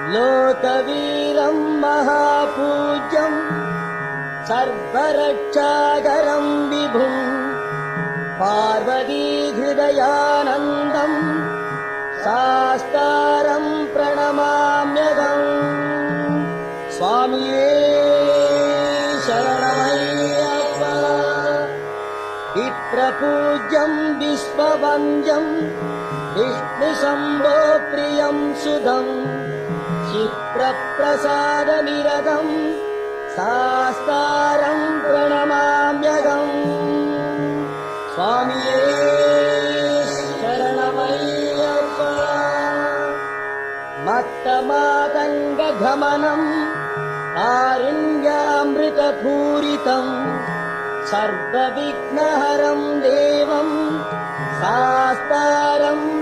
लोकवीरं महापूज्यं सर्वरक्षाकरं विभुं पार्वतीहृदयानन्दं शास्तारं प्रणमाम्यहम्। स्वामिये शरणमय्यप्पा। विप्रपूज्यं विश्ववन्द्यं विष्णुशम्भो प्रियं सुधं क्षिप्रप्रसादनिरतं शास्तारं प्रणमाम्यहम्। स्वामिये शरणमय्यप्पा। मत्तमातङ्गगमनं कारुण्यामृतपूरितं सर्वविघ्नहरं देवं शास्तारं